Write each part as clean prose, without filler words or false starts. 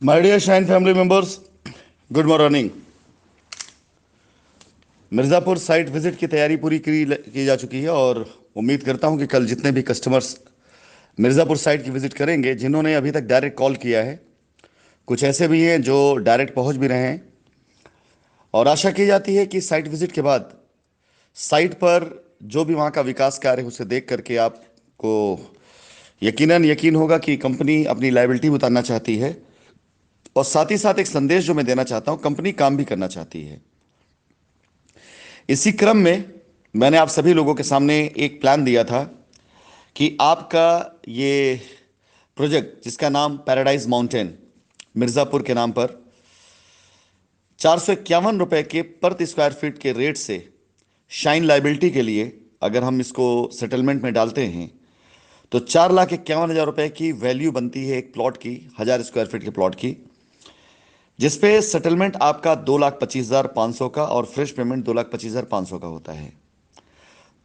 My dear shine family members, good morning. Mirzapur site visit की तैयारी पूरी की जा चुकी है और उम्मीद करता हूं कि कल जितने भी कस्टमर्स मिर्ज़ापुर साइट की विजिट करेंगे, जिन्होंने अभी तक डायरेक्ट कॉल किया है, कुछ ऐसे भी हैं जो डायरेक्ट पहुंच भी रहे हैं। और आशा की जाती है कि साइट विजिट के बाद साइट पर जो भी वहाँ का विकास कार्य है उसे देख करके आपको यकीनन यकीन होगा कि कंपनी अपनी लायबिलिटी उतारना चाहती है। और साथ ही साथ एक संदेश जो मैं देना चाहता हूँ, कंपनी काम भी करना चाहती है। इसी क्रम में मैंने आप सभी लोगों के सामने एक प्लान दिया था कि आपका ये प्रोजेक्ट, जिसका नाम पैराडाइज माउंटेन मिर्ज़ापुर के नाम पर 451 रुपए के प्रति स्क्वायर फीट के रेट से शाइन लाइबिलिटी के लिए, अगर हम इसको सेटलमेंट में डालते हैं तो 4,51,000 रुपए की वैल्यू बनती है एक प्लॉट की, 1,000 स्क्वायर फीट के प्लॉट की, जिसपे सेटलमेंट आपका 2,25,500 का और फ्रेश पेमेंट 2,25,500 का होता है।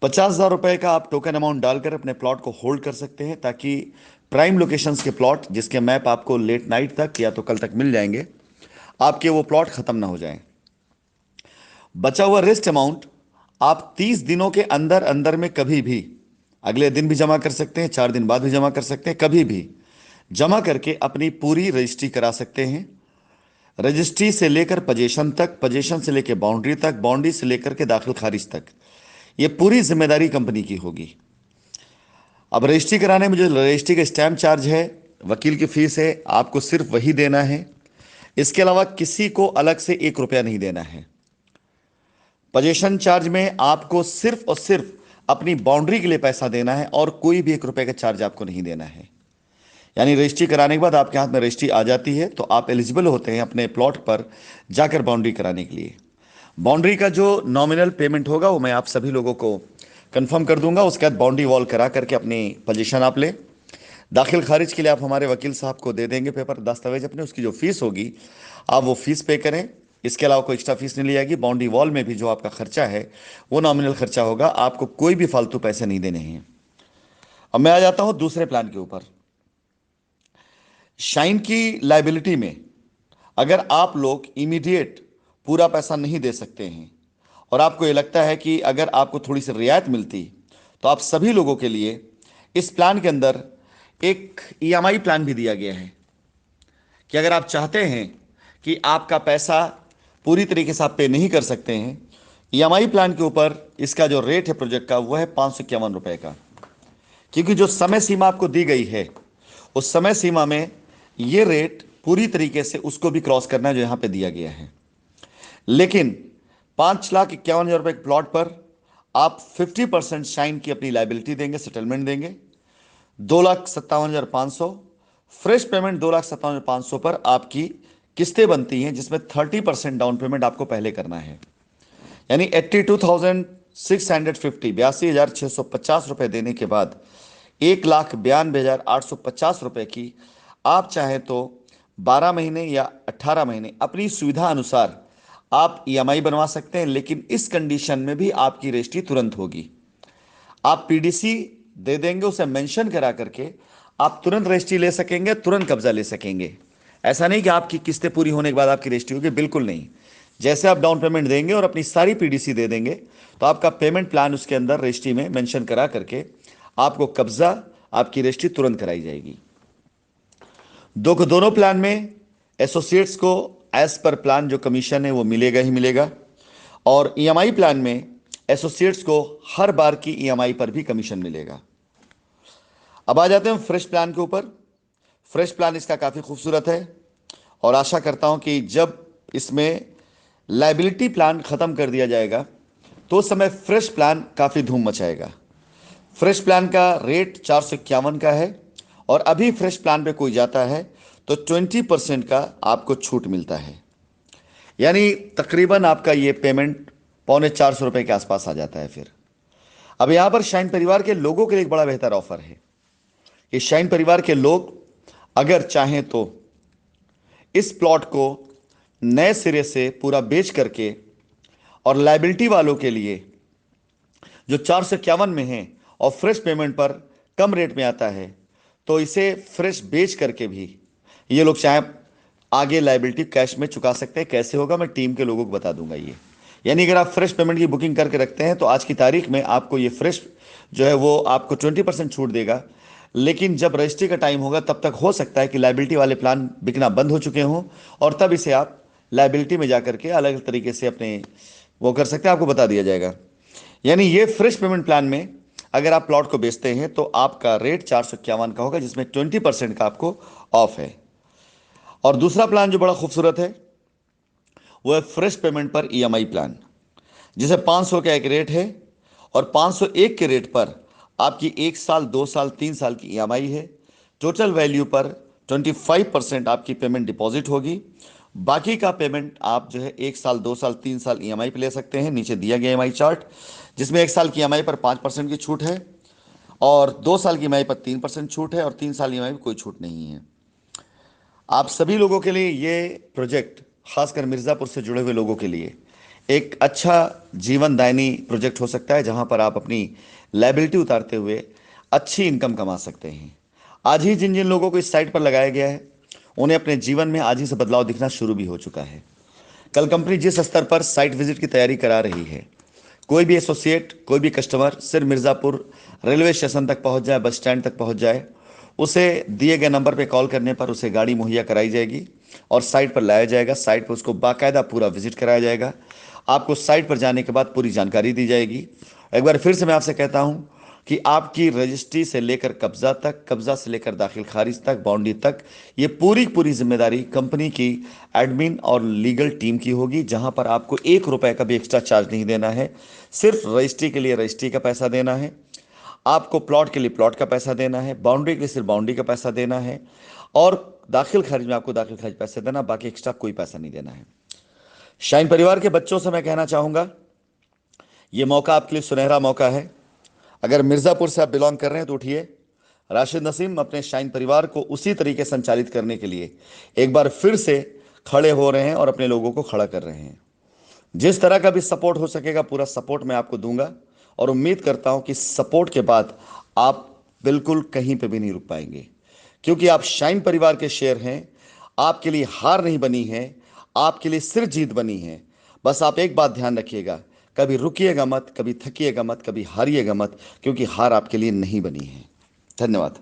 50,000 रुपए का आप टोकन अमाउंट डालकर अपने प्लॉट को होल्ड कर सकते हैं, ताकि प्राइम लोकेशंस के प्लॉट, जिसके मैप आपको लेट नाइट तक या तो कल तक मिल जाएंगे, आपके वो प्लॉट खत्म ना हो जाएं। बचा हुआ रेस्ट अमाउंट आप 30 दिनों के अंदर अंदर में कभी भी, अगले दिन भी जमा कर सकते हैं, 4 दिन बाद भी जमा कर सकते हैं, कभी भी जमा करके अपनी पूरी रजिस्ट्री करा सकते हैं। रजिस्ट्री से लेकर पोजीशन तक, पोजीशन से लेकर बाउंड्री तक, बाउंड्री से लेकर के दाखिल खारिज तक, ये पूरी जिम्मेदारी कंपनी की होगी। अब रजिस्ट्री कराने में जो रजिस्ट्री का स्टैम्प चार्ज है, वकील की फीस है, आपको सिर्फ वही देना है। इसके अलावा किसी को अलग से 1 रुपया नहीं देना है। पोजीशन चार्ज में आपको सिर्फ और सिर्फ अपनी बाउंड्री के लिए पैसा देना है और कोई भी 1 रुपये का चार्ज आपको नहीं देना है। यानी रजिस्ट्री कराने के बाद आपके हाथ में रजिस्ट्री आ जाती है तो आप एलिजिबल होते हैं अपने प्लॉट पर जाकर बाउंड्री कराने के लिए। बाउंड्री का जो नॉमिनल पेमेंट होगा वो मैं आप सभी लोगों को कंफर्म कर दूंगा। उसके बाद बाउंड्री वॉल करा करके अपनी पोजीशन आप लें। दाखिल खारिज के लिए आप हमारे वकील साहब को दे देंगे पेपर दस्तावेज अपने, उसकी जो फीस होगी आप वो फीस पे करें। इसके अलावा कोई एक्स्ट्रा फीस नहीं ली जाएगी। बाउंड्री वॉल में भी जो आपका खर्चा है वो नॉमिनल खर्चा होगा, आपको कोई भी फालतू पैसे नहीं देने हैं। अब मैं आ जाता हूं दूसरे प्लान के ऊपर। शाइन की लाइबिलिटी में अगर आप लोग इमीडिएट पूरा पैसा नहीं दे सकते हैं और आपको ये लगता है कि अगर आपको थोड़ी सी रियायत मिलती, तो आप सभी लोगों के लिए इस प्लान के अंदर एक ईएमआई प्लान भी दिया गया है कि अगर आप चाहते हैं कि आपका पैसा पूरी तरीके से आप पे नहीं कर सकते हैं, ईएमआई प्लान के ऊपर इसका जो रेट है प्रोजेक्ट का वो है 551 रुपए का। क्योंकि जो समय सीमा आपको दी गई है उस समय सीमा में ये रेट पूरी तरीके से उसको भी क्रॉस करना है जो यहां पे दिया गया है। लेकिन 5,51,000 रुपए के प्लॉट पर आप 50% शाइन की अपनी लाइबिलिटी देंगे, सेटलमेंट देंगे 2,57,500। फ्रेश पेमेंट 2,57,500 पर आपकी किस्तें बनती हैं, जिसमें 30% डाउन पेमेंट आपको पहले करना है। यानी 82,650, 82,650 रुपए देने के बाद 1,92,850 रुपए की आप चाहे तो 12 महीने या 18 महीने अपनी सुविधा अनुसार आप ईएमआई बनवा सकते हैं। लेकिन इस कंडीशन में भी आपकी रजिस्ट्री तुरंत होगी। आप पीडीसी दे देंगे, उसे मेंशन करा करके आप तुरंत रजिस्ट्री ले सकेंगे, तुरंत कब्जा ले सकेंगे। ऐसा नहीं कि आपकी किस्तें पूरी होने के बाद आपकी रजिस्ट्री होगी, बिल्कुल नहीं। जैसे आप डाउन पेमेंट देंगे और अपनी सारी पीडीसी दे देंगे तो आपका पेमेंट प्लान उसके अंदर रजिस्ट्री में मेंशन करा करके आपको कब्जा, आपकी रजिस्ट्री तुरंत कराई जाएगी। दोनों प्लान में एसोसिएट्स को एज पर प्लान जो कमीशन है वो मिलेगा ही मिलेगा। और ईएमआई प्लान में एसोसिएट्स को हर बार की ईएमआई पर भी कमीशन मिलेगा। अब आ जाते हैं फ्रेश प्लान के ऊपर। फ्रेश प्लान इसका काफ़ी खूबसूरत है और आशा करता हूं कि जब इसमें लाइबिलिटी प्लान ख़त्म कर दिया जाएगा तो उस समय फ्रेश प्लान काफ़ी धूम मचाएगा। फ्रेश प्लान का रेट 451 का है और अभी फ्रेश प्लान पे कोई जाता है तो 20% का आपको छूट मिलता है। यानी तकरीबन आपका ये पेमेंट 350 रुपये के आसपास आ जाता है। फिर अब यहाँ पर शाइन परिवार के लोगों के लिए एक बड़ा बेहतर ऑफर है। ये शाइन परिवार के लोग अगर चाहें तो इस प्लॉट को नए सिरे से पूरा बेच करके, और लाइबिलिटी वालों के लिए जो 451 में है और फ्रेश पेमेंट पर कम रेट में आता है, तो इसे फ्रेश बेच करके भी ये लोग चाहे आगे लाइबिलिटी कैश में चुका सकते हैं। कैसे होगा मैं टीम के लोगों को बता दूंगा ये। यानी अगर आप फ्रेश पेमेंट की बुकिंग करके रखते हैं तो आज की तारीख में आपको ये फ्रेश जो है वो आपको 20% छूट देगा। लेकिन जब रजिस्ट्री का टाइम होगा तब तक हो सकता है कि लाइबिलिटी वाले प्लान बिकना बंद हो चुके हों, और तब इसे आप लाइबिलिटी में जाकर के अलग अलग तरीके से अपने वो कर सकते हैं, आपको बता दिया जाएगा। यानी ये फ्रेश पेमेंट प्लान में अगर आप प्लॉट को बेचते हैं तो आपका रेट 451 का होगा, जिसमें 20% का आपको ऑफ है। और दूसरा प्लान जो बड़ा खूबसूरत है वो है फ्रेश पेमेंट पर ईएमआई प्लान, जिसे 500 का एक रेट है, और 501 के रेट पर आपकी 1 साल 2 साल 3 साल की ईएमआई है। टोटल वैल्यू पर 25% आपकी पेमेंट डिपॉजिट होगी। बाकी का पेमेंट आप जो है 1 साल 2 साल 3 साल ईएमआई पे ले सकते हैं। नीचे दिया गया ईएमआई चार्ट, जिसमें 1 साल की ईएमआई पर 5% की छूट है, और 2 साल की ईएमआई पर 3% छूट है, और 3 साल ईएमआई पर कोई छूट नहीं है। आप सभी लोगों के लिए ये प्रोजेक्ट, खासकर मिर्ज़ापुर से जुड़े हुए लोगों के लिए, एक अच्छा जीवनदायिनी प्रोजेक्ट हो सकता है, जहां पर आप अपनी लायबिलिटी उतारते हुए अच्छी इनकम कमा सकते हैं। आज ही जिन जिन लोगों को इस साइट पर लगाया गया है उन्हें अपने जीवन में आज ही से बदलाव दिखना शुरू भी हो चुका है। कल कंपनी जिस स्तर पर साइट विजिट की तैयारी करा रही है, कोई भी एसोसिएट, कोई भी कस्टमर सिर्फ मिर्ज़ापुर रेलवे स्टेशन तक पहुंच जाए, बस स्टैंड तक पहुंच जाए, उसे दिए गए नंबर पे कॉल करने पर उसे गाड़ी मुहैया कराई जाएगी और साइट पर लाया जाएगा। साइट पर उसको बाकायदा पूरा विजिट कराया जाएगा। आपको साइट पर जाने के बाद पूरी जानकारी दी जाएगी। एक बार फिर से मैं आपसे कहता हूं कि आपकी रजिस्ट्री से लेकर कब्जा तक, कब्जा से लेकर दाखिल खारिज तक, बाउंड्री तक, ये पूरी पूरी जिम्मेदारी कंपनी की एडमिन और लीगल टीम की होगी, जहां पर आपको 1 रुपए का भी एक्स्ट्रा चार्ज नहीं देना है। सिर्फ रजिस्ट्री के लिए रजिस्ट्री का पैसा देना है, आपको प्लॉट के लिए प्लॉट का पैसा देना है, बाउंड्री के लिए सिर्फ बाउंड्री का पैसा देना है, और दाखिल खारिज में आपको दाखिल खारिज पैसे देना, बाकी एक्स्ट्रा कोई पैसा नहीं देना है। शाइन परिवार के बच्चों से मैं कहना चाहूंगा, ये मौका आपके लिए सुनहरा मौका है। अगर मिर्ज़ापुर से आप बिलोंग कर रहे हैं तो उठिए। राशिद नसीम अपने शाइन परिवार को उसी तरीके संचालित करने के लिए एक बार फिर से खड़े हो रहे हैं और अपने लोगों को खड़ा कर रहे हैं। जिस तरह का भी सपोर्ट हो सकेगा पूरा सपोर्ट मैं आपको दूंगा, और उम्मीद करता हूं कि सपोर्ट के बाद आप बिल्कुल कहीं पे भी नहीं रुक पाएंगे, क्योंकि आप शाइन परिवार के शेयर हैं। आपके लिए हार नहीं बनी है, आपके लिए सिर्फ जीत बनी है। बस आप एक बात ध्यान रखिएगा, कभी रुकिएगा मत, कभी थकिएगा मत, कभी हारिएगा मत, क्योंकि हार आपके लिए नहीं बनी है। धन्यवाद।